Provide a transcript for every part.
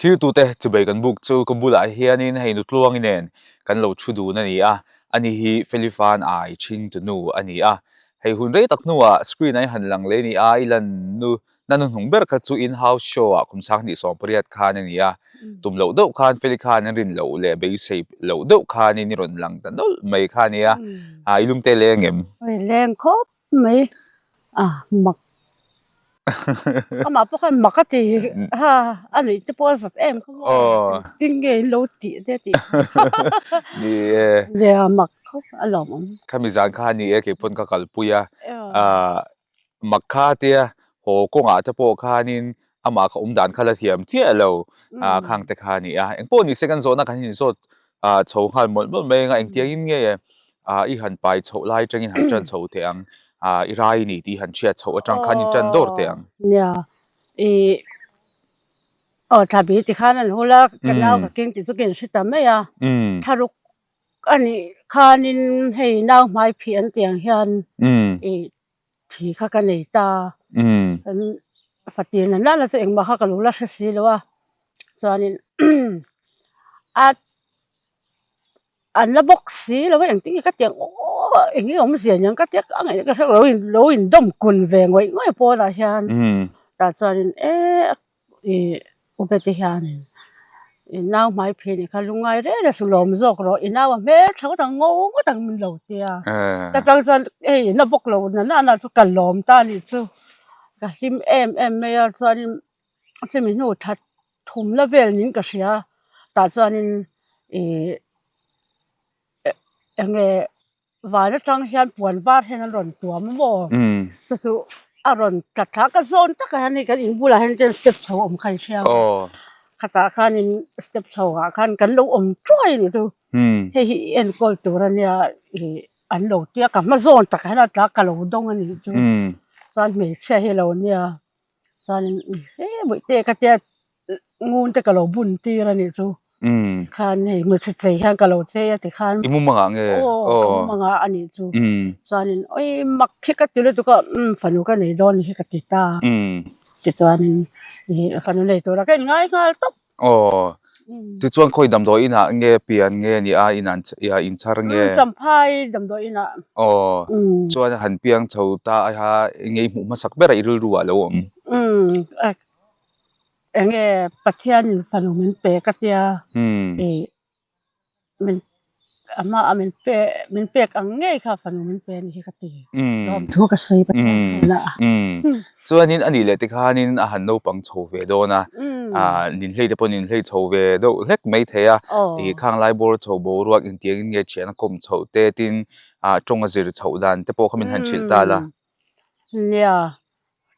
Hlua te chubai kan buk chu kan bula hianin hei Nu Tluangi nen kan lo thudu na ni a ani hi Feli Fanai hringtu nu ani a hei hun rei tak nuwa screen ai han lang le ni a ilan nu nanun hung ber kha chu in house show a kumsak ni som pariat khan ani a tum lo deuh khan Feli khan rin lo le be shape lo deuh khan ni ron lang tan dol mai khan ni a ilung te lengem leng khop mai mak ama po kan makati ha ani te po sat em không tin ge lo ti de ti ni le mak khop alom khamizan khan ni e ke pon ka kalpuya makha tia ho ko nga te po khanin ama kha dan khala thiam chia lo khang te khani a engpo ni second zone kan hin so chho han mol mol me nga eng tiang in nge I han pai chho lai tengin han chan chho te ang I rai ni ti han chia chho atang khan in chan dor te ang ya thabi ti khan an hula kanau ka king ti chu ken sita me ya tharuk ani khanin hei nau mai phi an tiang hian thi kha ka nei ta an fatin na la chu eng ma kha ka lu la si lo wa chuanin an la bawk si lo eng ti ka tiang eng hi om sian yang ka tiak angai ka lo in dom kun ve ngoi po la hian ta chuanin ubeti hian nau mai phi ni kha lungai re su lom zok ro inaw me thau tang ngo tang min lo tia ta tang chuan na bawk lo na chu kan lom ta ni chu ka him em me ya chuanin chemi nu that thum la vel nin ka hria ta chuanin enge vana tang hian puan var hen an ron tuam mo chu aron tha ka zon ta ka ni kan in bula hen ten step chho om khai hria khata khanin step chho ga khan kan lo om troi ni tu hi en kol turania an lo tia ka ma zon ta ka na ta ka lo dong ani chu san me che he lo nia san mo te ka tia ngun te ka lo bun ti ra ni chu khan hei mo che han ka lo che ya ti khan imu manga nge imu manga ani chu sanin oi mak khi ka tile tu ka fanu ka nei don hi ka ti ta ti chuanin fanu nei to ra ka ngai ngal top ti chuan khoi dam do ina nge pian nge ni a inan ya in char nge champhai dam do ina chuan han piang chho ta a ha ngei mu ma sak bera irul ruwa lo enge pathian fanu min pe ka tia min ama min pe ang ngei kha fanu min pe ni ka ti lom thu ka sei pathian na chuanin ani le ti khanin a han no pang chho ve do na nin hlei te pon nin hlei chho ve do hlek mai theya khang lai bor chho bo ruak in tiang nge chen kom chho te tin tonga zir chho dan te po khamin han chil ta la ya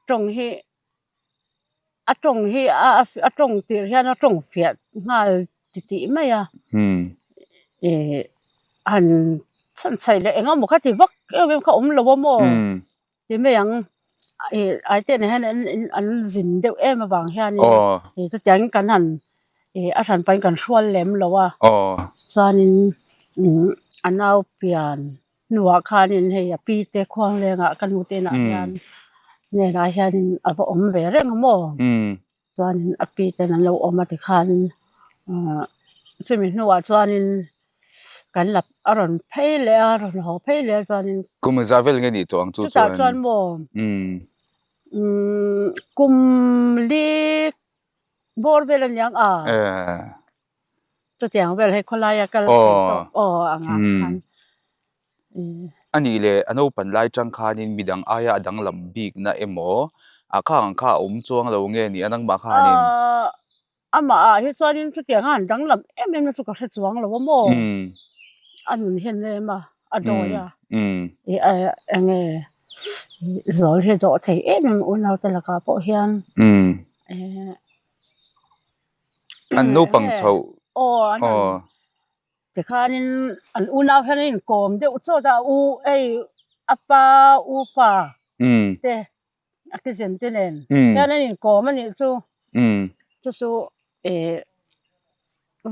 tong hi a tong tir hian a tong fiat ngal ti mai ya han chan chai le engam mo kha ti vak em kha om lo mo ti me yang ai te ne han an zin deuh em awang hian ni chu tiang kan han a than pain kan hrual lem lo wa chuanin anau pian nuwa khanin hei a pi te khwang lenga kan nu te na hian ne na hian ava om ve reng mo chuanin a pi te nan lo om ati khan chemi nuwa chuanin kan lap aron pheile aron ho pheile chuanin kum zavel nge ni to ang chu chuan mo kum li bor vel an yang chu tiang vel he kholaya kal anga khan ani le ano pan lai tang khanin midang aya adang lam bik na emaw khang kha chuang lo nge ni anang ma khanin ama hi chuanin chu tiang an dang lam em chu ka hre chuang lo mo anun hen le ma adoya enge zol he do thei em unau te laka po hian an no pang chho te khanin an unau hian kom de ucho da apa u pa te akizen te nen hian in kom ani chu chu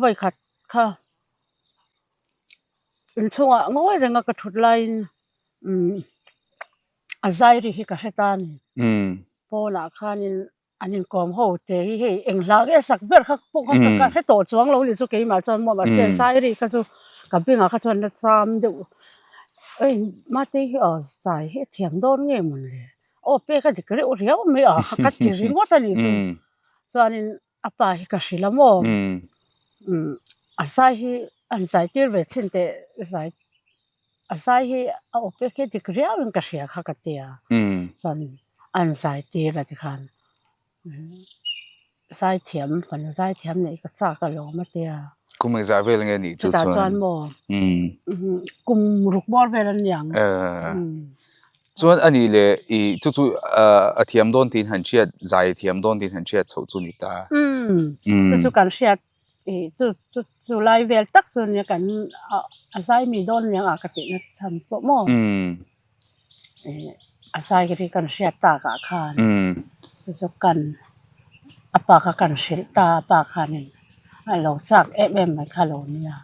voi khat kha in chunga ngoi renga ka thut line azai ri hi ka hetan po na khanin อันนี้กอมโหเตะเฮเอ็งลาเอสักเบ็ดเขาพวกเขาก็ให้โตจวงเราเนี่ยจุกมาจนมาเสียใจดิเขาจุกับพี่งาเขาจนจำดูเอ้ยมาตีใส่ให้เทียมโดนเงี้ยมันเลยโอ้เป้ก็จะเกลียวเรียวไม่เขาก็จีริงว่าตอนนี้จุจนนี้อาป่าให้กสิละโมอันใส่ที่เวทินเตใส่อันใส่ให้เอาเป้ก็จะเกลียวมันกสิเขาก็เตียจนอันใส่ที่ละที่คันzaithiam phần zaithiam này có sao cả lỗ mất tiệt cũng mình giải về là nghe nhỉ chú chuan mò cùng rục bò về lần nhàng chuan anh ấy là chú thiam đón tin hành chiết zaithiam đón tin hành chiết chậu chú nít ta chú cần chiết chú lại về tắc chú này cần zai mì đón nhàng cái tiệt nó thành bộ mò zai cái cần chiết ta cả khan chú cần apa kakan silta apa kanin alo chak AMN mai khalonia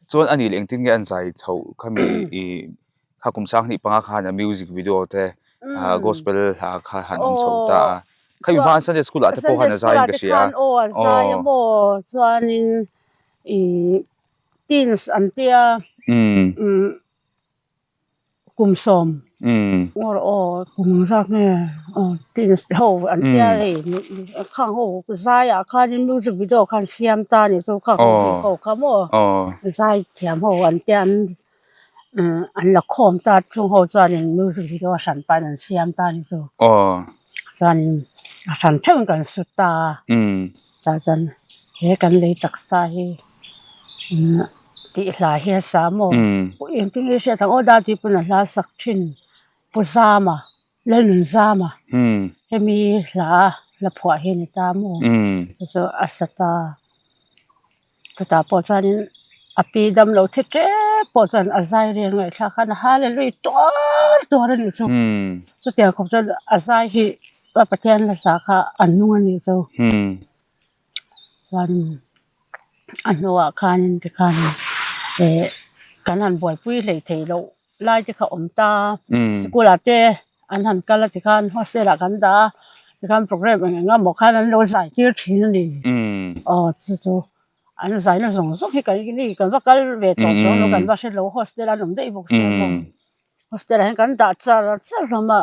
chuan ani leng tin nge an zai chho khami hakum sang ni panga khana music video te gospel ha kha han chho ta khai ma Sunday school ate po hana zai ka sia zai mo chuanin teens antia kum som ngor kum rak ne teens ho antia le khang ho zai khan music video khan siam ta ni so kha ko khamo zai thiam ho antia an la khom ta chung ho chuanin music video san pan an siam ta ni so chuanin san theng kan su ta ta chan he kan le tak sa hi ti hla he sa mo in ting se thang oda ti pun la sak thin pu zama lenun zama he mi la phwa he ni ta mo so asata ta po chanin api dam lo the tre po chan azai re ngai tha khan hallelujah tor ni so tia khop chan azai hi pa pathian la sa kha anu ni so wan anwa khanin te khan kan han boy pui lei thei lo lai te kha om ta school ate an han kala te khan hostel kan da te khan program nga mo khan an lo zai tir thin ni chu an zai na zong zong hi kai ni kan va kal ve to chong lo kan va se lo hostel an dei bok se lo hostel an kan da cha ma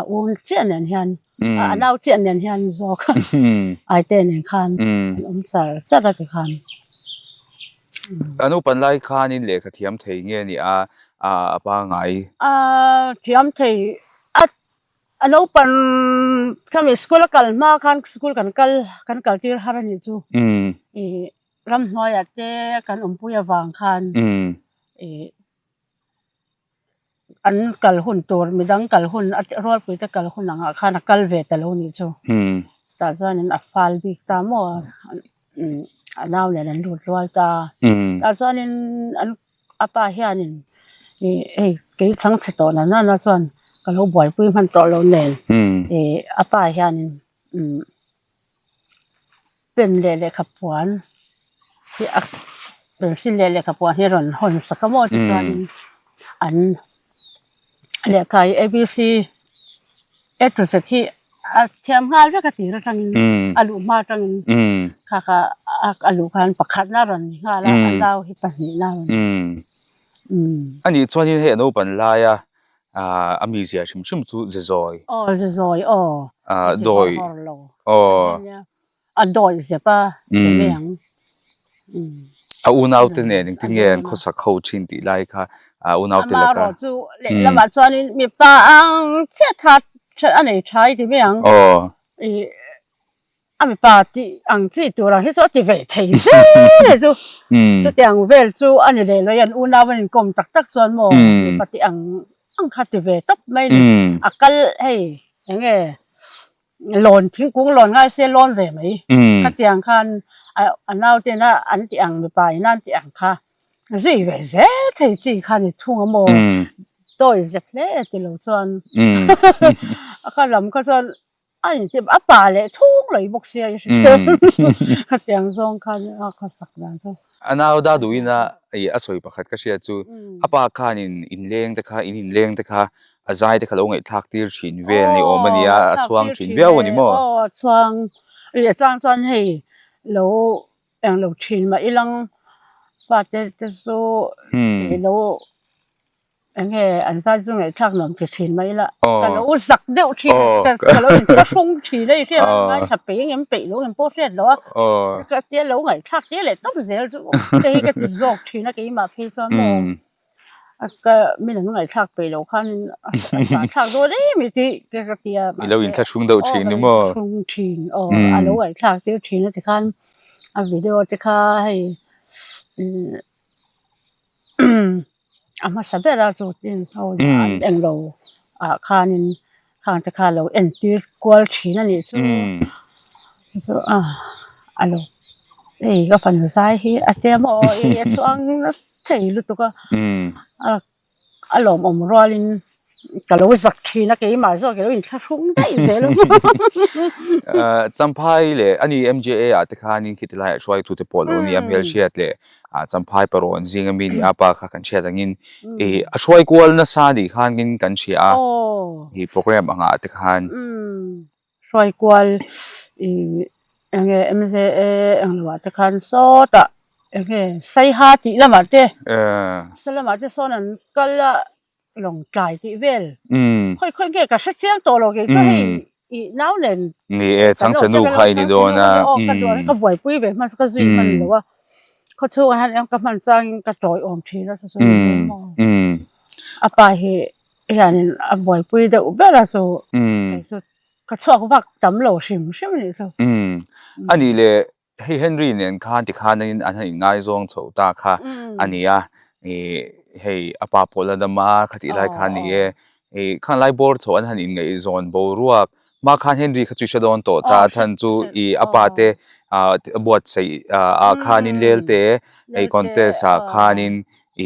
a un chen an hian a nau chen an hian zo khan ai te nen khan cha da te khan anu pan lai khan in le kha thiam thei nge ni pa ngai thiam thei anu pan kami school kal ma khan school kan kal tir harani chu ram hnoya te kan umpuya wang khan an kal hun tur midang kal hun rol pui te kal hun anga khan kal ve ta lo ni chu ta chuanin a phal bik ta mo anaw le nan lut rol ta ta chuanin an apa hianin ke chang cheto na chuan kal ho boy pui man to lo nen apa hianin pen le khapuan hi pen sin le khapuan hi ron hon sakamo ti chuanin an le kai abc atrocity thiam ngal ra ka ti ra tang alu ma tang kha alu khan pakhat na ron ngala alaw hi pa ni na ani chuanin he no pan la ya ami zia chim chu zezoi doi a doi se pa meng unau te ne ning tin ngen kho sak ho chin ti lai kha unau te la ka chu le lama chuanin mi pa ang che that anei thai ti meng ami pa ti ang chi tu ra hi so ti ve thei se chu tiang vel chu ani le lo yan unau ban kom tak chuan mo pa ti ang kha ti ve top mai ni akal hei enge lon thing kung lon ngai se lon ve mai kha tiang khan anau te na an ti ang mi pa nan ti ang kha zi ve ze thei chi khan ni thung mo toi ze ple ti lo chuan kha lam kha chuan anh thì áp bà lệ thuốc lấy bốc xe khát tiếng zong khan khát sắc đàn thôi anh nào đã đuổi na ai soi bạc khát cái gì chú áp bà khan in leng te kha in leng te kha azai te khalo ngai thak tir thin vel ni omania a chuang thin viau ani mo chuang chang chuan hei lo eng lo thin ma ilang fa te so lo enge an sa chu ngai thak nom ti thin mai la ka lo zak deuh thin ka lo in ka sung thi nei thi ngai sa pe ngem pe lo ngem po hret lo ka te lo ngai thak te le top zel chu te ka ti zok thina ke ma phe chuan mo ka mi nang ngai thak pe lo khan thak do le mi ti ka tia mi lo in thak chung deuh thin ni mo chung thin a lo ngai thak te thin ti khan a video te kha hei ama sabera chu tin ho an englo a khanin khang te kha lo en tir kwal thina ni chu alo ei ga fan sai hi atemo e chuang thei lu to ka alom om rolin ka lo zak thina ke ma zo ke lo in thung dai zel champhai le ani MJA a te kha ning khit lai shwai tu te polo ni amel shiat le a champhai paron zinga mi ni apa kha kan chia dangin e a shwai kwal na sa ni khan ngin kan chia hi program anga te khan shwai kwal e enge MJA angwa te khan so ta enge sai ha ti lama te salama te so nan kala long tlai ti vel khoi ge ka sa chiang to lo ge cho hi i nau len ni e chang se nu khai ni do na ka do ka boi pui ve man ka zui man lo wa kho chu han em ka man chang ka toy om thi na so mo apa he yanin a boi pui de u bela so so ka chok wak tam lo sim ni so ani le hey Henry nen khan ti khan in an hai ngai zong chho ta kha ania e hey apa pola da ma khati lai khan ni e khan lai bor chho an han in ngai zon bo ruak ma khan Henry khachu shadon to ta chan chu i apa te bot sei a khan in lel te ei contest a khan in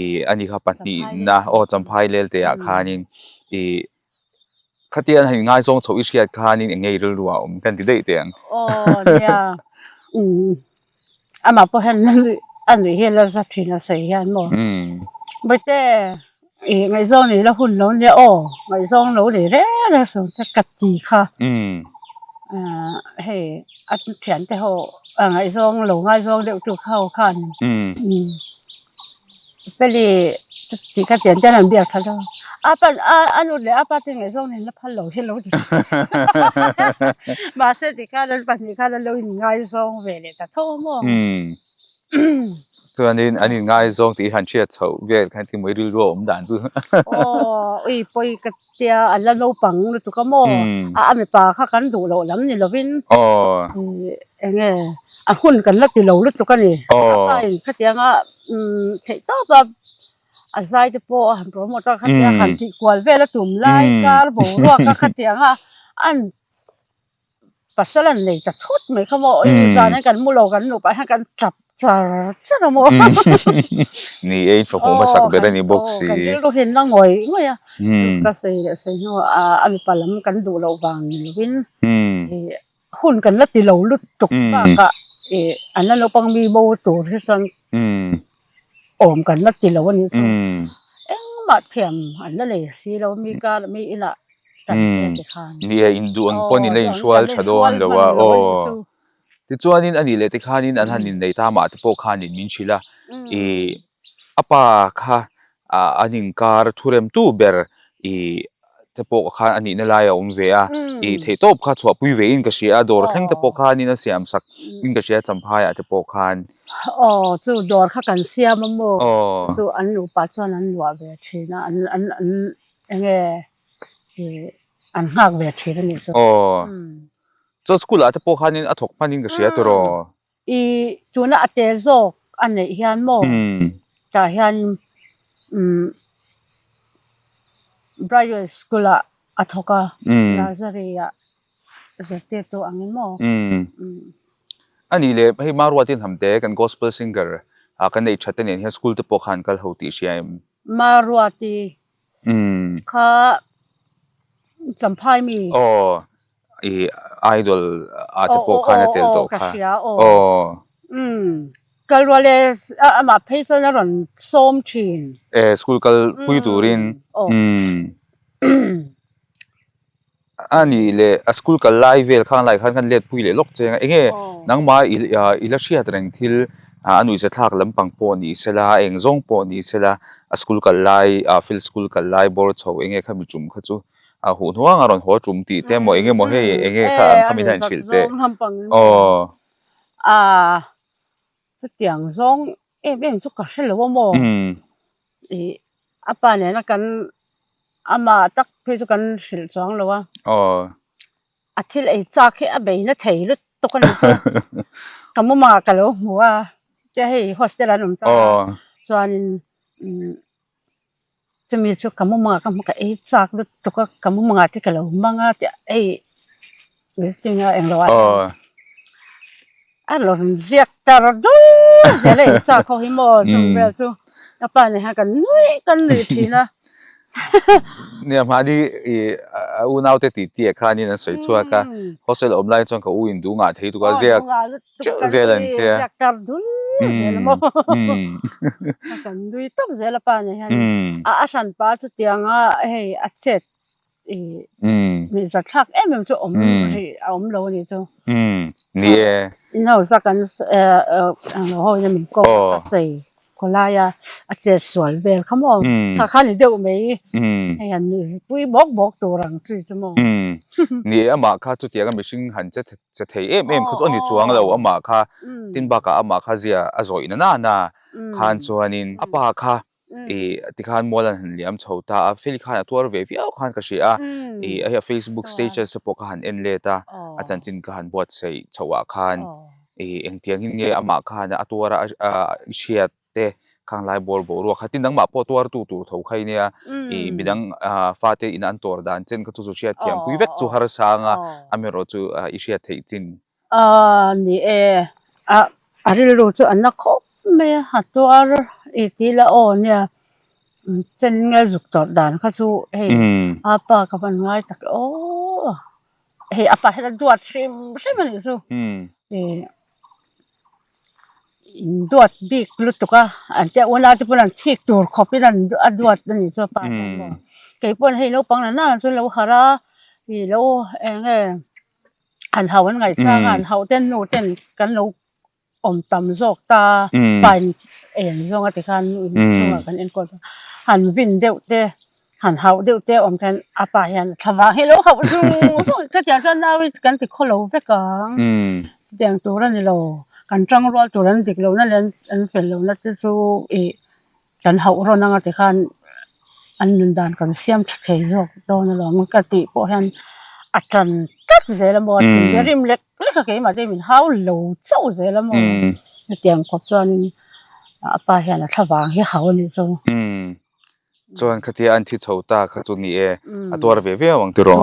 i ani kha patni na o champhai lel te a khan in i khatian hai ngai zong chho i shiat khan in ngei rul ruwa kan ti dei te ang yeah ama po han an ri he la sa thina sei han mo ba te e ngai zong ni la hun lo ne ngai zong lo de re la so ta kat ji kha he at thian te ho ngai zong lo ngai zong de tu khao khan Feli ti ka tian te nan bia kha lo apa anu le apa te ngai zong ni la phal lo he lo ma se ti ka dan pa ni ka lo ngai zong ve le ta tho mo chuan in ani ngai zong ti han chia chho vel khan ti moi ri ro om dan chu ui poi ka tia ala lo pang lu tu ka mo a me pa kha kan du lo lam ni lovin enge a hun kan la ti lo lu tu ka ni ai kha tia nga thei to ba a zai te po han promoter kha tia han ti kwal ve la tum lai kar bo ro ka kha tia nga an pasalan nei ta thut me kha mo za na kan mu lo kan nu pa han kan trap char mo ni ei fo mo sak bera ni boxi lo hin na ngoi ngoya ka sei no a mi palam kan du lo wang ni win hun kan la ti lo lut tuk ka an lo pang mi bo tu ri san om kan la ti lo ni so eng ma thiam an la le si lo mi ka mi ila tan te khan ni indu an poni lein swal chadon lo wa ti chuanin ani le ti khanin an hanin nei ta ma te po khanin min chila e apa kha anin kar thurem tu ber e te po kha ani na la ya ve a e thei top kha chhuah pui ve in ka sia dor thleng te po khanin a siam sak in ka sia champhai a te po khan chu dor kha kan siam mo chu an lu pa chuan an lua ve thina an enge an hak ve thina ni chu cho school ate po khanin athok panin ka sia toro I tuna ate zo ane hian mo ta hian Briar school athoka nazaria zate to angin mo ani le hei marwatin hamte kan gospel singer kan nei thaten hian school te po khan kal hoti siam marwati kha champhai mi idol ate po khana tel to kha kalwale ama phaisa na ron som thin school kal pui turin อันนี้เลยสกูลกันไลฟ์เวลข้างไลฟ์ข้างกันเลียดปุยเลยลกเจงเองนังมาอิลาเชียตรงที่อันนู้นจะทักลำปังปอนี่เสละเองจงปอนี่เสละสกูลกันไลฟ์ฟิลสกูลกันไลฟ์บอร์ดเขาเองข้ามีจุ่มเขาจู่หุ่นหัวงานหัวจุ่มตีแต่หมอเองหมอให้เองข้ามีทางชิลเตอ๋อจะเตียงจงเป็นจุกกระเชลว่าโมอาป่าเนี่ยนักกันอามาตักเพจุกันสิลจงแล้ววะอาทิตย์ไอ้จากแค่อาเบย์น่ะเทลุตุกันเลยกำมือมากันแล้วหัวจะให้โฮสเทลนุ่มตาส่วนจะมีจุกกำมือมากับไอ้จากลุตุกกำมือมาที่กันแล้วมังอาที่ไอ้จริงๆเองเราอ่ะเราเรียกตาดูเสียเลยจากเขาหิมะจุ่มเบลจุอาป่าเนี่ยหากันนุ่ยกันเลยทีนะเนี่ยมาดิอุณเอาแต่ตีๆข้านี่นั่นสวยชัวร์กันเขาเสร็จอมไล่จนเขาอุ้ยดูงาที่ตัวเรียกเจ้าเลยเจ้ากันดูเสียละมั้งกันดูตั้งเสียละป่าเนี่ยอาฉันป่าจุดเตียงเฮ้ยอาเจ็ดมีสักชักมันจะอมโลนี่จ้ะนี่เราสักกันเราห้อยจะมีก็ใส่คนลายอาเจ็ดสวยเบลเขามองถ้าข้านี่เดียวไม่ให้ยันปุ้ยบอกตัวรังจีจะมองนี่มาข้าจุดเตียงกันไม่ชิงหันจะเทเขาจะอันนี้จวงเรามาข้าตินบักมาข้าเสียอร่อยนะข้าจวนนินป้าข้าที่ข้านมอลันเลี้ยมชาวตาฟิลิปข้านตัวเวฟีเอาข้านก็เชียFacebook status สปอข้านเอ็นเลต้าอาจารย์จินข้านบวชใส่ชาวข้านเอ็งเตียงนี่มาข้านตัวระเชียเตข้างไลบอลรัวข้าตินดังมาพอตัวตูเท่าใครเนี่ยมีดังฟาเตอินันตัวดานเจนก็จูเชียเทียมปุยเวกจูฮาร์สังอเมริจูอิเชียเทจินนี่อะไรรู้จูอันนักคบไม่หัดตัวที่ละอ่อนเนี่ยเส้นเงยจุกจอดด่านเขาสู้เฮ้ยอาป่ากับมันง่ายแต่โอ้เฮ้ยอาป่าให้เราดวดชิมใช่ไหมนี่สู้ดวดบิ๊กลุตุกะอันเจ้าวันนั้นจะเป็นอันที่ตัวขอบที่นั่นดวดนี่สู้ป่าเกี่ยเป็นให้เราปังนั่นน่ะจนเราหาราเราเองอันเขาวันไงจ้างอันเขาเต้นโน้เต้นกันเราอมตำโซกตาไปโซงติคันโซงกันก่อนหันวินเดียวเตหันเฮาเดียวเตอมกันอาปายันทว่าให้เราเขาสู้ก็อย่างนั้นเรากันติดข้อเราไปกันเดียงตัวนั้นเรากันจังรอตัวนั้นติดเรานั่นอันเป็นเรานั่นจะสู้กันเฮาเรานั่งติคันอันนันดานกันเสียมเทยโซกโดนเรามันก็ติพอหันอาจารย์ตัดเสร็จแล้วหมดจะริมเล็กก็เกี่ยมาได้เป็นเฮาโหลเจ้าเสร็จแล้วหมดเตียงขอบจวนป้าเห็นถ้าวางให้เขานี่จ้ะจวนคดีอันที่ชาวตาเขาจุนี่ตัวเววังตัวตัว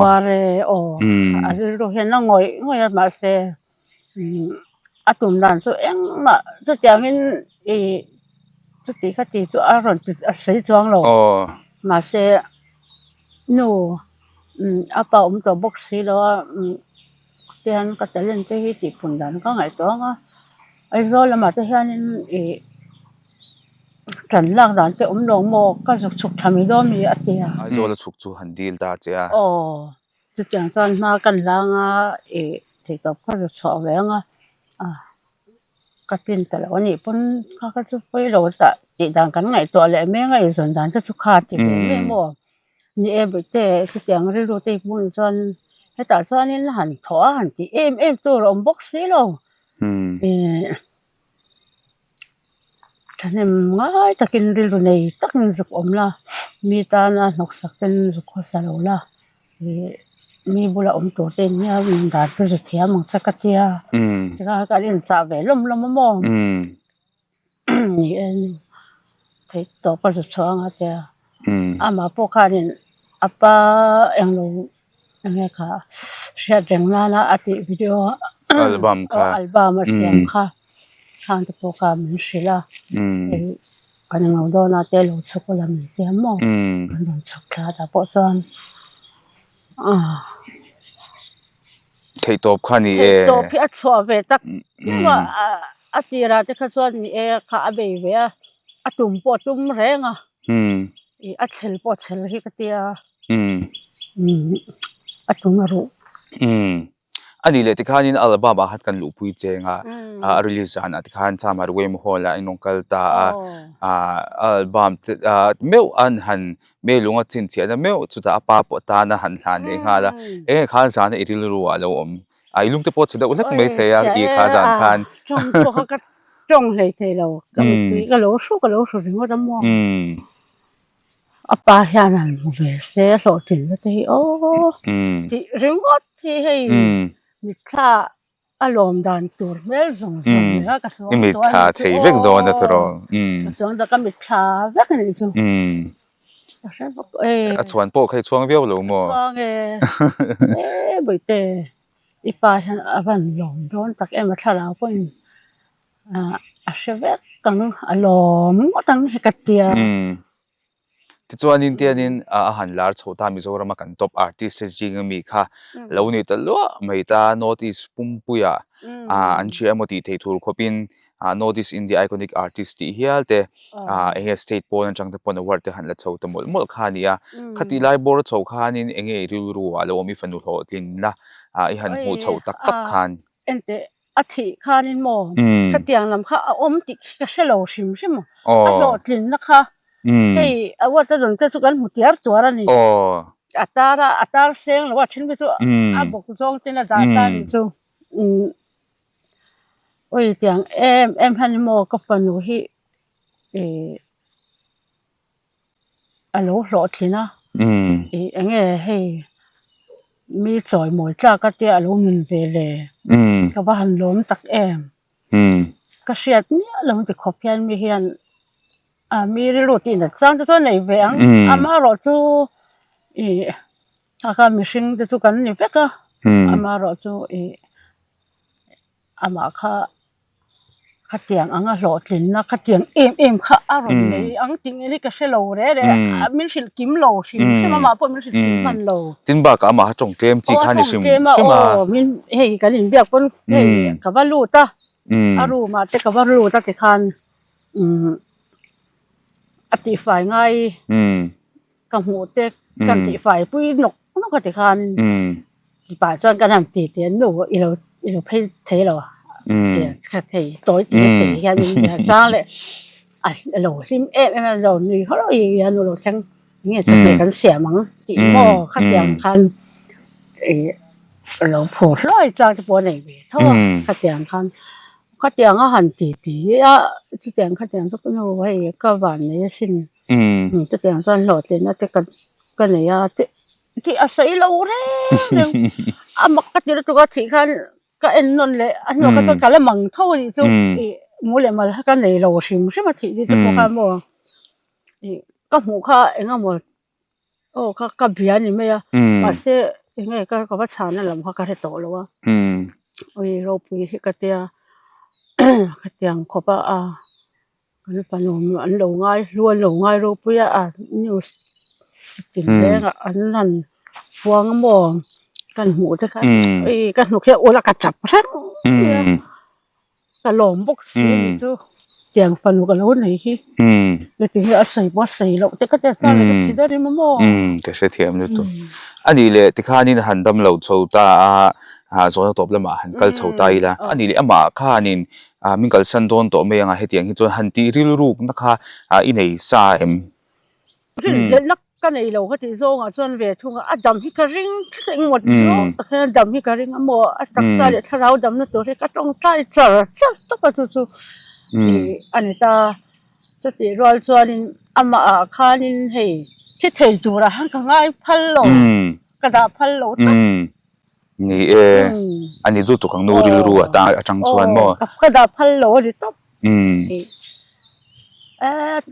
อันนี้เราเห็นน้องงอยมาเสตุ่มด่านตัวเองมาจะเตียงนี้สติคติตัวอารมณ์ใส่จวงเรามาเสนูอาป่าตัวบกสีแล้วเตียนก็จะเล่นที่ติดผุนดันก็ไงตัวไอ้โซ่ละมาจะเห็นฉันล่างดันจะลงโมก็ฉุกทำให้ด้วยมีอัตยาไอ้โซ่ละฉุกจูหันดีลตาเจ้าจะอย่างตอนมากันล่างที่กับก็จะสอบแหวงก็เป็นแต่ละวันนี้พ้นก็จะไปเราจะติดดังกันไงตัวเลยไม่ไงส่วนดันจะสุขาติดไม่หมดนี่ไปเตะคือเสียงเรื่องตีมุนจนให้ตาซ้อนนี่หันถอหันที่ตัวเราบกสีเราท่านง่ายตะกินเรื่องนี้ตักนึงสุกละมีตาหน้าหนักสักเป็นสุกสลาวละมีบุหรี่ตัวเต็มเนี่ยมีดาตัวเทียมมังสักเทียจะการเล่นสาวเวลมมองนี่ที่ต่อไปจะช่างอะไรมาพวกข้านี่อาป้าเองเราอย่างเงี้ยค่ะเสียแรงนะอาทิวิดีโออัลบั้มค่ะอัลบั้มเสียงค่ะทางที่พวกข้ามันสิละกันเราโดนอาเตลูสุกลามีเสียมองกันโดนสุกลาแต่พอจนที่ตบข้านี่ตบพี่อัศวเวตักนี่ว่าอาทิราที่ข้าส่วนนี่ข้าเบยเวตุ่มปอตุ่มแรงอัดเชลปอดเชลฮิกเตีย อัตรงอรุอันนี้เลยที่ข้านี่อัลบั้มหัดกันลูปุยเจงรีลิสานที่ข้าทำมาด้วยมโหละอินองกัลตาอัลบั้มเมลอันหันเมลุงจินเทียนเมลสุดาป้าปตานะหันหันเองฮะละข้าจานอิริลรัวแล้วลุงจะปวดสุดาอุลักไม่เทียข้าจานขันจงพวกก็จงเลยเทเราก็ไม่คุยก็รู้ถึงว่าจะมองป้าเห็นนั่นเวสโลจินก็ที่ที่เรื่องว่าที่ให้มิตรอารมณ์ดันตัวเมื่อส่งเนี่ยก็ส่งมิตรที่เวกโดนนะตัวเราส่งแต่ก็มิตรเวกนี่จูส่วนพวกใครช่วงเวียวหรือมั้งช่วงบ่อยเตะอีป้าเห็นอันลมโดนตักมาทะเลาะกันเชฟเวกกันอารมณ์ก็ตั้งให้กัดเตียที่ส่วนนี้ที่นี่อาหารลาร์ชตามิโซรามากันท็อปอาร์ติสต์จริงมีค่ะแล้วนี่ตลอดไม่ตาโน้ติสปุ่มปุยอันเชื่อมติที่ถูกขบินโน้ติสอินเดียไอคอนิกอาร์ติสต์ที่เฮียเตสเตทโพนจังแต่ปนอวอร์ดหันละชาวตมลขานี่ขัดที่ไลบอร์ดชาวขานี่รัวแล้วมีฟันดูโหดลินละหันหูชาวตักขันเอ็นเตอาทิขานี่มองขัดอย่างลำข้าติก็เชลล์ชิมใช่ไหมโหลจินนะคะเฮ้ยว่าจะโดนจะทุกันมุติยาตัวละนี่อัตราเสียงหรือว่าชิ้นไปตัวบอกจงเจนดาตานี่จูโอ้ยอย่างพันโมก็ฟันดูที่อันโหลทีนะอย่างเงี้ยให้มีจอยหมวยจ้าก็เตี้ยลงเงินไปเลยก็ว่าหันล้มตักก็เสียดเนี่ยเราจะขอบยันมีเฮียนมีเรื่องที่นั่นสร้างตัวไหนเวียงมาเราจูถ้าก็มีสิ่งที่ทุกคนนี่เว้ก็มาเราจูมาข้าเตียงหล่อจินนะข้าเตียงข้าอารมณ์เลยจริงนี่ก็เชลล์เลยมีสิ่งกิมโลชิมใช่ไหมมาพูดมีสิ่งกิมมันโลจินบ้าก็มาจงเกมจีคันนี่ชิมใช่ไหมมีเฮ้ยกันนี่เบียกคนเฮ้ยกับว่ารู้ตารู้มาแต่กับว่ารู้ตาที่คันอติฝ่ายไงกับหูเต็กกันติฝ่ายปุ้ยนกก็ติคันป่าจนกันหันตีเตียนหนูอีเราเพ่เทเราค่ะเทตัวตีแค่นี้จ้าเลยเราซิมเรานี่เขาเราอีเราทั้งเนี่ยจะเป็นกันเสียมั้งตีหม้อขัดอย่างคันเราโผล่ร้อยจ้าจะปวดไหนเว้ยเท่าขัดอย่างคันข้าเตียงก็หันตีที่เตียงข้าเตียงก็เป็นเอาไว้ก็หวานในสิ้นที่เตียงตอนหลอดเลยนะแต่กันเนี่ยที่อาศัยเราเลยมักติเราตัวก็ที่กันก็เอ็นนนเลยอันนั้นก็จะกันละมังเท่านี้จุมูเลยมากันเลยเราชิมใช่ไหมที่ที่พวกเขาบอกก็หูข้าเองก็หมดข้าเบียนี่ไม่อะมาเสียยังไงก็ว่าชานั่นแหละมันก็ได้โตแล้วว่าเราปุยที่กระเตียกระเตียงขบกันปนมอันหลงง่ายล้วนหลงง่ายรูปยานิวส์ติดแดงอันนั้นฟวงมองกันหูด้วยค่ะกันหูแค่โอละกระจับทั้งกระหล่อมบกสีจูเตียงปนกันแล้วไหนที่เลยที่อาศัยบ่ใส่เราแต่ก็จะสร้างอะไรที่ได้มาโม่ก็ใช่เทียมเลยตัวอันนี้เลยที่ข้านี่หันดำเหล่าโชตาส่วนตัวละมาหันกัลโชตาอีละอันนี้เลยมาข้านี่มิงกัลสันโดนตัวเมียงให้เตียงที่จนหันตีริลูกนะคะอินเอซ่าเล่นนักกันไอ้เราเขาที่โซ่จนเวทุงดำฮิกริงสิ่งหมดโซ่แต่แค่ดำฮิกริงโม่ตักใส่ถ้าเราดำนั่นตัวที่ก็ต้องใช้จัดต้องไปจู่อันนี้ตาจะตีรอยจวนมาข้านี่ให้ที่เทดูระหันก็ง่ายพัลโลกระดาษพัลโลนี่อันนี้ดูตัวของนูริลรัวตาจังชวนมั้งกระดาษพัลโลดิต๊อบ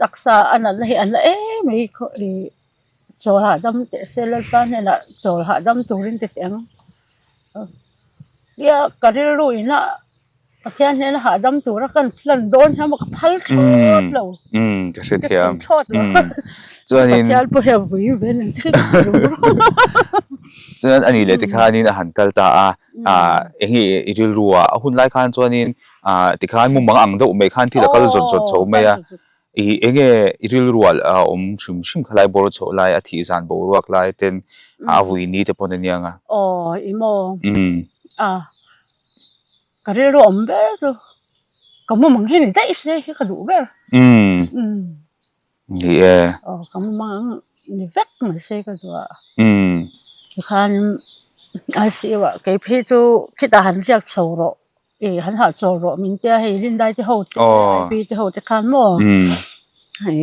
รักษาอันนั้นให้อันนั้นไม่โจหาดำเตะเซลล์ป้าเนี่ยนะโจหาดำตัวรินเตะเองเนี่ยก็ได้รู้นะแค่นี้นะหาดำตัวแล้วกันพลันโดนทำกับพัลชดเราก็ใช่เทียมชดเราส่วนนี้แค่พวกเราวิวเป็นที่ส่วนอันนี้เลยที่ข้านี่อาหารกัลตาเองอิริลรัวหุ่นไล่ขันส่วนนี้ที่ข้ามุมบางอังเดาไม่ขันที่ละก็จดโฉมไม่ เองริลรัวชิมขลายบอร์โชลายอธิษฐานบอรัวลายเต็นอาวุยนี้จะปนยังอ่ะอ๋ออีโมก็เรียกว่าเบลล์ก็มันเห็นได้เสียก็ดูเบลนี่ก็มันนี่เวกมันเสียก็ดูคันไอ้สิว่าแกพี่จูคิดแต่หันเรียกโซโรหันหาโซโรมันจะให้ลินได้ที่เขาปีที่เขาจะคันมั่วให้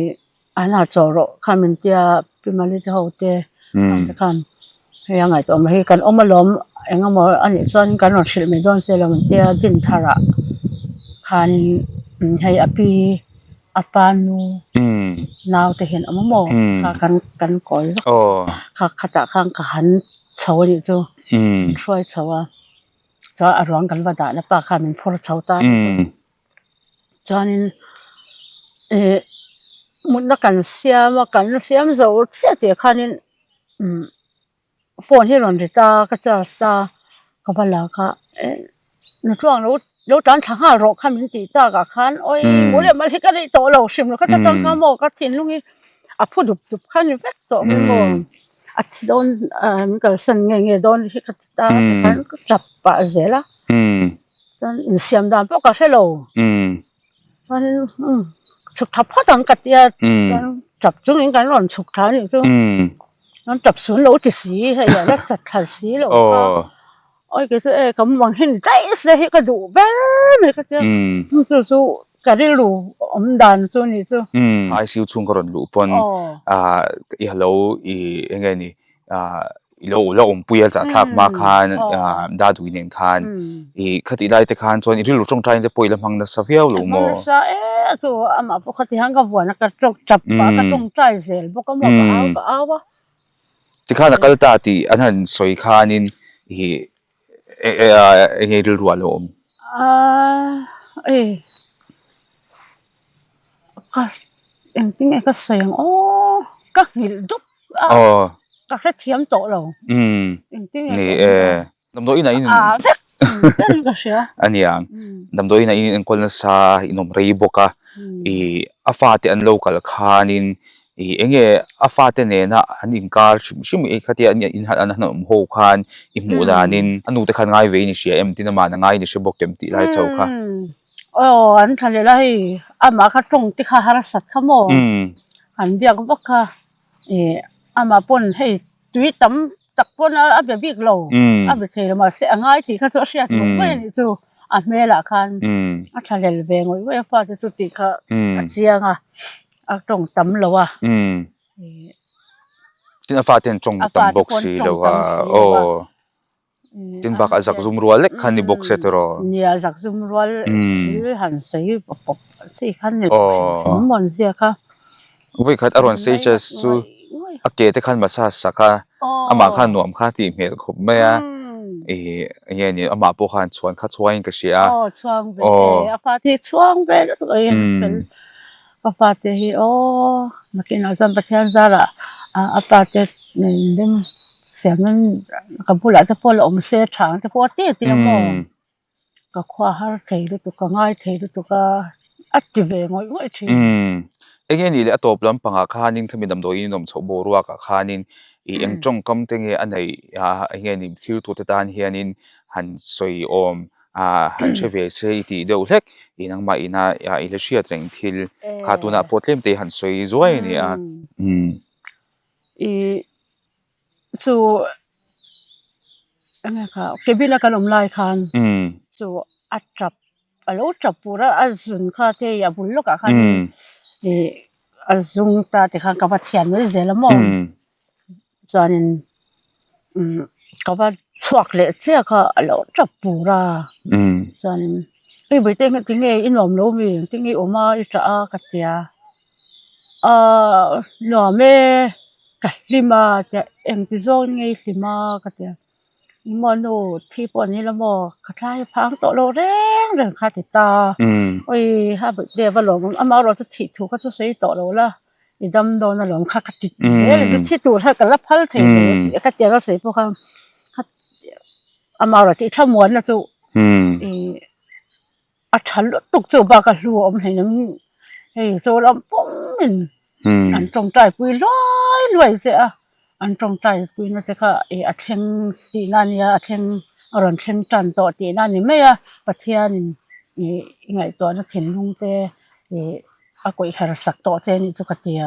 หันหาโซโรคันมันจะเป็นมาเลยที่เขาจะคันยังไงตัวมาให้กันมาล้มเองมาอันนี้ส่วนกันหน่อยสิไม่โดนเสียแล้วมันจะจินทาระคันให้อภิอปานูนาวแต่เห็นมอกันก่อยขจัดข้างกันเฉาดิจูช่วยเฉาจะอารมณ์กันว่าได้แล้วป้าข้ามันพอเฉาตายจนมุดนักกันเสียมากันเสียมจะเสียเดี๋ยวข้านี่ฝนที่หล่นที่ตาก็จะตาก็พลังค่ะในช่วงแล้วตอนช่างหารข้ามันตีตากับข้านโอ้ยหมดเลยมาที่ก็ได้โตเราชิมแล้วก็จะต้องข้ามก็ทิ้งลุงนี่พูดดุข้านี่เวกโตมันบ่ที่โดนมันก็สั่นเงี้ยโดนที่ก็ตาข้านก็จับปะเสียละตอนเสียมดานพวกก็ใช่เราตอนสุดท้ายพอตอนกัดยาจับจุ้งยังกันหล่อนสุดท้ายนี่จุ้งนั่นจับสวนเราติดสีให้ยาแล้วจัดทันสีเราโอ้ยก็จะก็มองเห็นใจเสียก็ดูแบบนี้ก็จะจู่ๆก็ได้รู้ดานจู่นี่จู่ไอซิวชุ่งก็รอนรู้ปนอีฮัลโหลยังไงนี่เราปุยจะทักมาคันดาดูอินคันคดีได้แต่คันส่วนอีริลุจงใจจะปุยลำพังนัสเฟียวหรือมั้งจู่มาปกติฮังกับวันก็จงจับปากก็จงใจเสียพวกก็มาก็เอาวะที่ข้านักตาตีอันนั้นสวยขานินริลรัวลมก็อย่างที่ไงก็เสียงก็หิลดุบก็แค่เทียมโตเราอย่างที่นี่ดำโดยไหนเด็กก็เสียอันยังดำโดยไหนคนละซาอินอมรีบกะอาฟาติอันโลกาลคานินเองอาฟาติเนี่ยนะอันอินการชิมคดีอันนี้อินหัดอันนั้นโฮคันอิมูดานินอันนู้นแต่ขันง่ายเวนิเชียที่นั่นมาง่ายนิเชียบอกเต็มที่ไรเจ้าค่ะอันทันเลยมาคัดตรงที่ข้าหาสัตว์ขโมยอันเดียวก็ค่ะมาปนให้จุยตั้มจักปนแบบบิ๊กโลแบบเทมาเสียง่ายที่ข้าจะเสียตัวไม่นี่จู่เมล่ะคันทันเลยเวงไว้ฟ้าจะจุดที่ข้าเจียงตรงตั้มแล้วที่น่าฟ้าเต็นจงตั้มบ็อกซี่แล้วที่บักอาจักซุ่มรัวเล็กคันนี่บ็อกเซตรอเนี่ยอาจักซุ่มรัวหันใส่ปกสี่คันเนี่ยมันเสียค่ะวิ่งขัดอารมณ์เสียจะสู้อาเกตที่ขันมาซาสักอามาขันหนุ่มขันที่เมลขบไม่อย่างนี้อามาพวกขันชวนขัดชวนก็เสียชวนไปอาฟาที่ชวนไปตัวเองเป็นอาฟาที่นักกินอาจารย์ประเทศซาละอาฟาที่เนี่ยเสียงนั้นกับผู้หลักจะพอเราเสียทางจะพอที่ที่เราก็คว้าหาเทหรือตัวก็ง่ายเทหรือตัวก็อัดจีเวงง่ายทีเองนี่แหละตัวปลอมปังอาคานินทำให้ดำโดยนมชาวโบรัวกับคานินเองจงกำเตงอันไหนเองนี่ทิวตัวตานเฮียนินหันสวยหันเชฟเซตีเดียวเล็กนังมาอิเลเชียเตรงทิลขาตัวน่ะพอเทมเตหันสวยสวยนี่จู่อะไรค่ะเคบิลกันอมลายคันจู่อัดจับปูระอัดซุนค่ะที่อย่าบุญลูกคันอัดซุนตาที่ข้างกับเทียนไม่เสียละมั้งจานินกับชวกเละเสียค่ะแล้วจับปูระจานินไปเต้นติ้งอินหลอมโลมีติ้งออกมาอิจฉากัดเสียหล่อแม่กัดลิมาจะที่โซนไงลิมากัดเสียมโนที่ปนนี้ละโมกระชายพังโตโลแรงคาติตาโอ้ยฮะเดี๋ยวว่าหลงอามาเราจะถิดถูกก็จะใช้โตโลละอีดำโดนหลงคากติดเสียเลยที่ตัวถ้ากันรับพัลเทเลยก็เดี๋ยวเราเสียพวกเขาอามาเราที่ช่างม้วนนะจู่ฉันตุกจู่บากระหลวมเห็นน้ โซลำปุ่มมินอันตรงใจปุยรวยเจ้าอันตรงใจปุยน่าจะค่ะอาเชงตีนั่นเนี่ยอาเชงอรอนเชงจันโตตีนั่นนี่ไม่อะประเทศนี่ไงตัวนักเห็นลุงเต้อากุยหาสักโตเจนี่จุกเตีย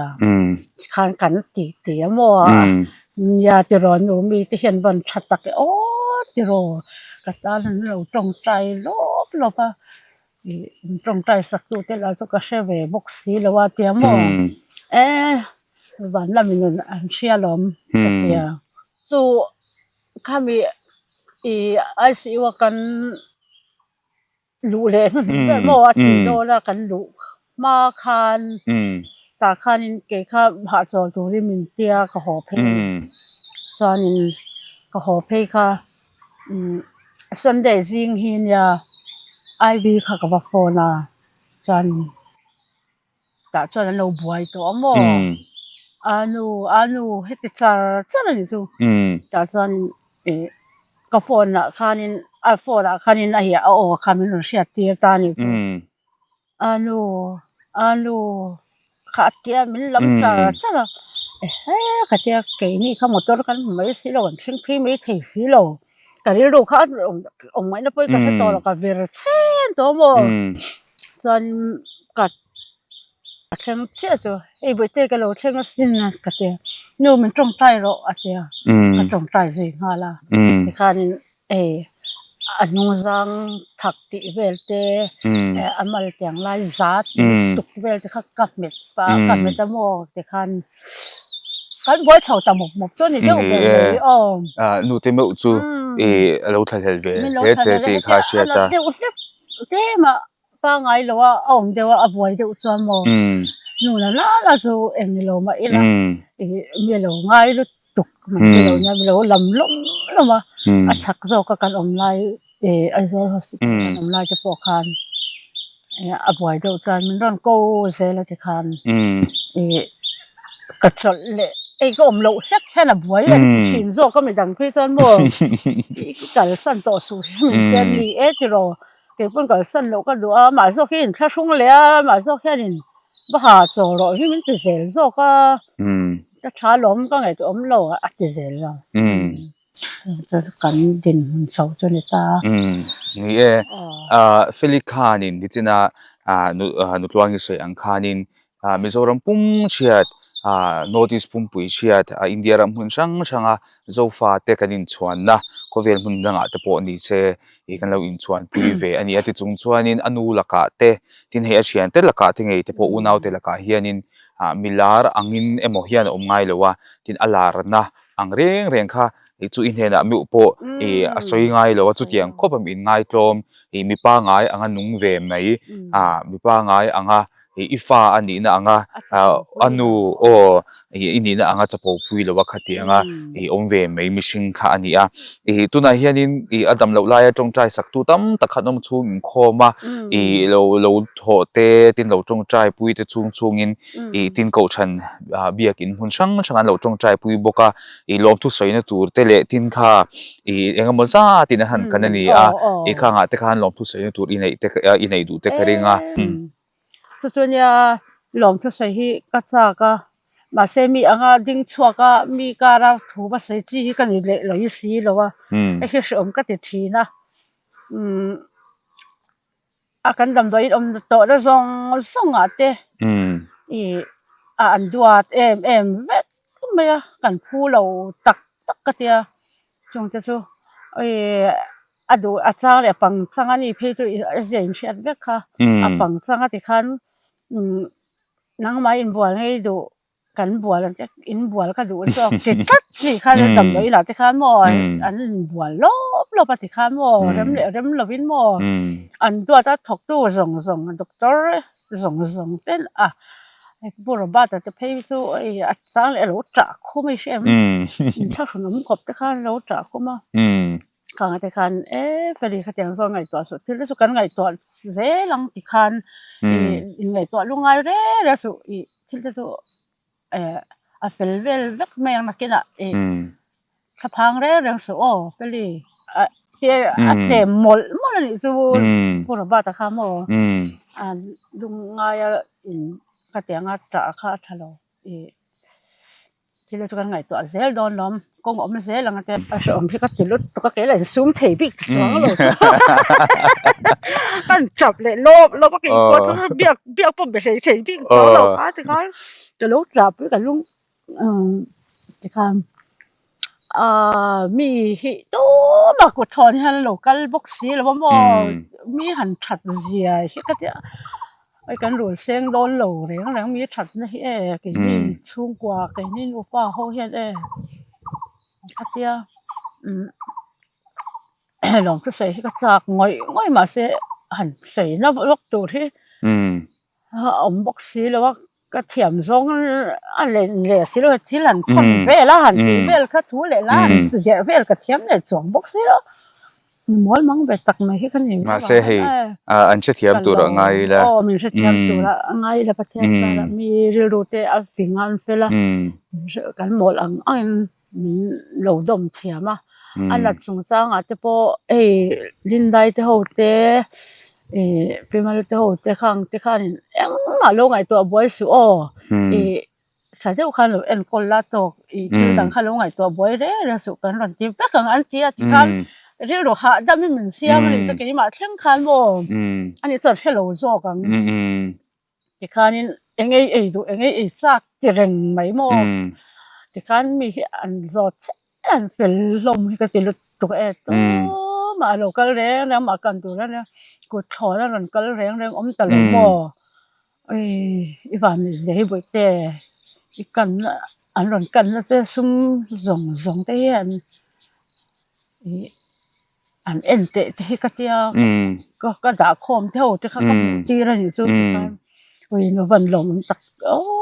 ข้างกันตีมัวยาจะร้อนอยู่มีที่เห็นบนชัดตะเกโอ้จะรอกระตานั้นเราตรงใจลบอะตรงใจสักตัวเตเราจะก็เชื่อเวบกสีแล้วว่าเตียมัววันละมินอันเชียลมเตียจู่ข้ามีไอซีว่ากันรู้เลยแต่เมื่อวันที่โดนกันรู้มาคันตาคันเกค่าหาจอดูที่มินเตียก็หอเพจอนินก็หอเพค่ะSunday ซิงหินยาไอบีค่ะกับว่าโฟนาจอนินแต่จอนั้นเราบวยตัวมั่วอานูเฮติจาร์จอนั้นจูแต่จอนินกับโฟนาคันินโฟนาคันินอะไรโอ้คันมินรู้เสียตีตานี่จูอานูขาเทียมินลำจาร์จอนะขาเทียเกนี่ข้ามตัวกันไม่สิโลนเชิงพี่ไม่ถึงสิโลแต่ที่รู้ข้าองไม่นับไปกันตัวแล้วก็เวอร์เชนตัวมั่วจนกัดเชิงเชื่อตัวไปเตะกันเราเชิงสินนะกัดเดียนู่มันตรงใจเราอัดเดียก็ตรงใจสิฮะล่ะที่คันอันนู้นจังทักติเวลเตอันมาเตียงไล่จัดตุกเวลที่เขากับเม็ดฟ้ากับเม็ดตะโมที่คันกันบ่อยเท่าตะหมกจนนี่เดี๋ยวไปนูเตมจูเราทัดเวเจติคาเชียตาเตมาป้าไงหรือว่าเดี๋ยวว่าบ่อยเดี๋ยวจวนโมนู่นน่ะจูมีโลมาอีละมีโลไงลุตุกมีโลเนี่ยมีโลลำล้มมาชักโซกกันไลAizawl hospital ไลจะปอกคันบ่อยเดี๋ยวจวนมันร้อนโก้เซลที่คันกระจกเลยก็โลสักแค่น่ะบ่อยชินโซก็ไม่ดังพี่จวนโมกันสั่นต่อสู้มันจะมีที่เราเก็บเป็นกันสั่นเราก็ดูหมายโซแค่เห็นแค่ช่วงเลยหมายโซแค่นี้บ้าจ่อเราที่มันติดเซลโซก็จะช้าล้มก็ไงตัวเราติดเซลเราจะกันดินเสาจนตานี่เฟลิคานินดิจิน่านุตวางิสวยอังคานินมิโซรัมปุ่มเชียดnotice ปุ่มปุยเชียดอินเดียรัมหุ่นช่างโซฟาเตกันอินชวนนะก็เวลหุ่นดังอาตโปนี่เซกันเราอินชวนปุยเวอันนี้ติดจงชวนินอนุลักะเตทินเฮียเชียนเตลักะทิงไงเตโปอุนาวเตลักะเฮียนินมิลาร์อังินเฮียนไงเลยวะทินอลาร์นะอังเร่งค่ะจุดอินเทนมิอุปสวยง่ายเลยว่าจุดยังก็เป็นง่ายตรงมีป้าง่ายอันนุ่งเวมไหมมีป้าง่ายอันอีฟ้าอันนี้นะอันนู้อันนี้นะอันจะพอพูดเลยว่าขัดยังองเวมไหมมิชิงค่ะอันนี้ตัวนั้นเฮียนี่อดัมเราไล่จงใจสักตัวตั้มตะขัดน้ำชุ่มคอมาเราโถเตตินเราจงใจพูดจะชุ่มอินตินเกาชันเบียกินหุ่นช่างเราจงใจพูดบอกว่าลมทุกสายในตัวเตเลตินค่ะเองมันซาตินหันกันนี่ข้างแต่ข้างลมทุกสายในตัวอินไอดูแต่กระเริงส่วนใหญ่ลมทุกสายก็จะมาเซมีดิ้งชัวก็มีการถูมาใส่จีกันอยู่เลยสีแล้วว่าไอ้ที่สมก็ติดทีนะกันดำโดยโตแล้วส่งเตอันดวดAMNเวทก็ไม่กันพูเราตักก็เตียจงจะจูดูอาจารย์ปังจังอันนี้เพื่อเรียนเชียนเวทค่ะปังจังที่คันนังมาอินบัวให้ดูกันบัวแล้วจะอินบัวแล้วก็ดูก็จิตทัดสิคันดำโดยหลักที่คันมออันบัวลบปฏิคันมอเริ่มลวินมออันตัวถ้าถกตู้ส่งด็อกเตอร์ส่งเต้นบุรุษบ้านแต่จะให้ตัวอาจารย์เราจะคุ้มไม่ใช่ไหมถ้าขนมกบที่คันเราจะคุ้มข้างที่คันเฟรีเขาจะส่งไงตัวสุดที่รู้สึกกันไงตัวเสียหลังที่คันไงตัวลุงไงเร่แล้วสุดที่ตัวเฟลเวลเล็กแมงนักกินถ้าพังเร่เรื่องสุดเฟรี tia ate mol ni tu pura ba ta kha mo an lung nga ya in ka te nga ta kha thalo e tilo tu kan ngai to zel don lom kong om zel ang te a som phi ka tilo to ka ke la zoom thei bik chuang lo kan chop le lo ba ki ko tu biak pom be thei bik chuang lo ka te ka te lo trap ka lung te kanมีฮิโตมากดทอนฮันโลกัลบ็อกซี่แล้วว่ามีหันถัดเสียฮิก็จะไอ้กันหลุดเสียงโดนโหลเลยแล้วมีถัดนะเอ๊ะกี่นี่ชุ่งกว่ากี่นี่ลูกว่าเขาเห็นก็จะลองก็ใส่ก็จากง่อยมาเสียหันใส่น้ำล็อกตัวที่อมบ็อกซี่แล้วว่าก็เทียมซงอะไรเลยสิเราที่หลังทำเวลาหันตีเวลก็ทูเลยละสิเจเวลก็เทียมเลยจงบ็อกซี่แล้วมอลมังไปตักมาให้กันนี่มาเสียให้อันเทียมตัวละไงล่ะมีเทียมตัวละไงล่ะประเทศละมีเรือรูเตอฟิงอันเฟล่ะกันมอลอันมีเหลาดมเทียมอ่ะอันหลักสงสารอาจจะพอลินได้เท่าเตเป็นมาเลยเท่าเตข้างนี่มาลงไงตัวบอยสูถ้าเจ้าขันหรือคนละตกคือต่างขันลงไงตัวบอยเร่ระสุกันรันทีเป็นขังอันที่ที่ขันเรื่องหาดำไม่เหมือนเสียมันจะกี่มาเที่ยงขันบ่อันนี้จะเที่ยวโซกันที่ขันนี่ดูซักที่เร่งไม่หมดที่ขันมีอันรถอันเป็นลมที่ก็จะลุกตัวตัวมาโลกแรงแล้วมากันตัวแล้วเนี่ยกดถอแล้วมันก็แรงอมตะลมบ่อีวันนี้เลยบ่แต่อีกันอันหล่นกันแล้วจะซุ่มส่งได้อันเตะที่ก็เที่ยวก็ด่าคมเท่าที่เขาตีอะไรอยู่ซุ่มกันวันลมตัก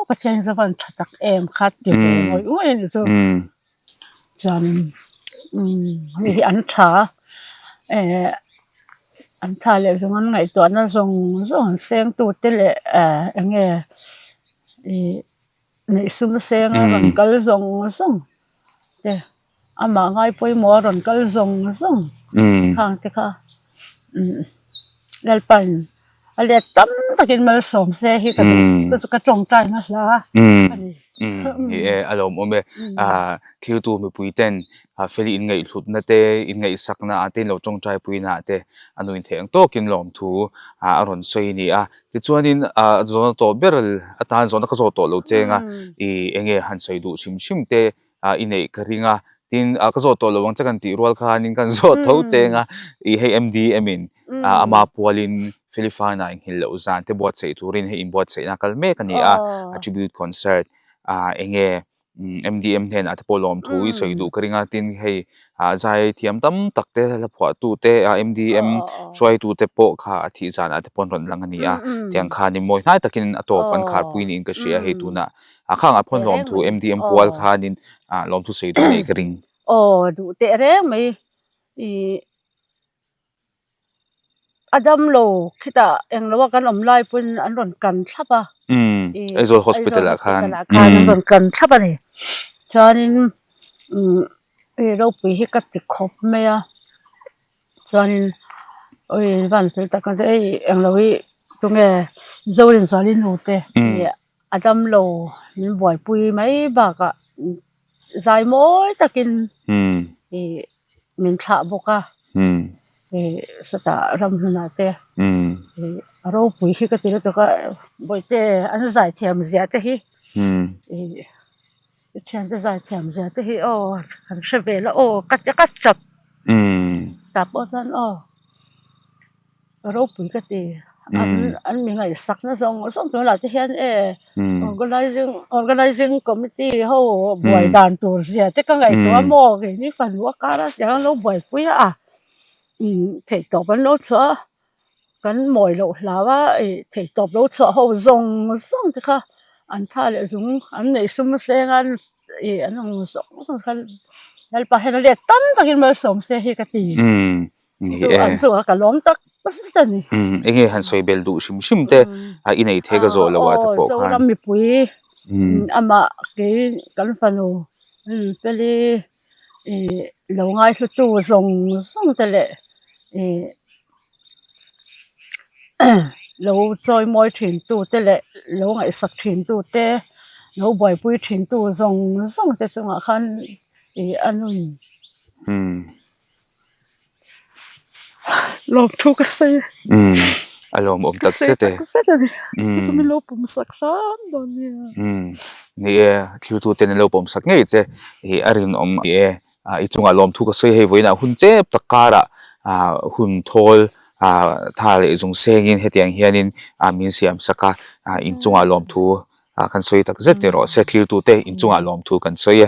ประเทศสวรรค์ตักคัดอยู่อยู่ซุ่มจันมีอันท้าอันท้าเลยตรงนั้นไงตัวนั้นส่งเสียงตัวเตะเลยไงในซุ้มเสียงรันก็ส่งเจ้อามาไงไปหมอรันก็ส่งข้างเจ้าแล้วไปอะไรตั้มตะกินมาส่งเสียให้กันก็จงใจนะล่ะอารมณ์อมคิวตูมีปุยเต้นเฟลินไงหลุดนั่นเตอินไงสักน่ะเต้นเราจงใจปุยน่ะเตอันนู้นเถียงโตกินลมทูอารมณ์สวยนี่ที่ส่วนนี้จนโตเบลตานจนก็โตเราเจงเองหันสวยดูชิมเตอินไงกระริงทินก็โตเราวังจะกันตีรัวคานินกันโตเท่าเจงให้MDMinอามาพัวลินเฟลิฟานายหินเหลาจานที่บวชใส่ทุรินให้อินบวชใส่นักเมกันนี่tribute concertเองMDM เห็นอาจจะพอลมทุยสวยดูกระดิ่งตินให้ใจเทียมตั้มตักเตะแล้วพอตูเตะMDM ช่วยตูเตะโปะค่ะที่จานอาจจะพอนรอนลังนี่เตียงขานิมวยน่าตะกินตัวปันขาดปุยนี่ก็เสียให้ตูน่ะข้างพอนลมทุ MDM พัวขานินลมทุสวยดูนี่กระดิ่งดูเตะเร่ไหมAdam lo kita yang lawa kan omlai pun anron kan thapa Aizawl hospital khan anron kan thapa ni chanin Dawrpui hi kat khop me ya chanin van se ta kan yang lawi tunge zolin salin hote Adam lo min boy pui mai ba ka zai moi takin min tha boka sata ramhuna te Dawrpui hi ka tilo to ka boite an zaithiam zia te hi thian te zaithiam zia te hi kan shevela kat chap tap osan Dawrpui ka ti an mi ngai sak na song to la te hian organizing committee ho boy dan tur zia te ka ngai to mo ke ni fan wa kara ja lo boy pui thầy tọp nó chua cái mồi lẩu là thầy tọp nó chua hậu rong thì kha anh thay lại dùng anh này xung xe anh ông rong cái lại bà hay là để tắm ta cái mới sống xe hay cái gì anh rồi cả lóm tắc bất tỉnh anh nghe hắn soi bel đủ sim te in này thế cái rồi là quá thật bộ khan làm mi pui ama cái phần Feli lo ngai hlu tu zong zong te le lo choi moi thin tu te le lo ngai sak thin tu te lo boi pui thin tu zong zong te chunga khan anun lom thu ka se alom tak se te tu mi lo pum sak san don ni thliu tu ten lo pom sak ngei che arin i chunga lom thu ka soi hei voina hun che takara hun thol thal zung sengin hetiang hianin min siam saka in chunga lom thu kan soi tak zet ni ro se thliu tu te in chunga lom thu kan soi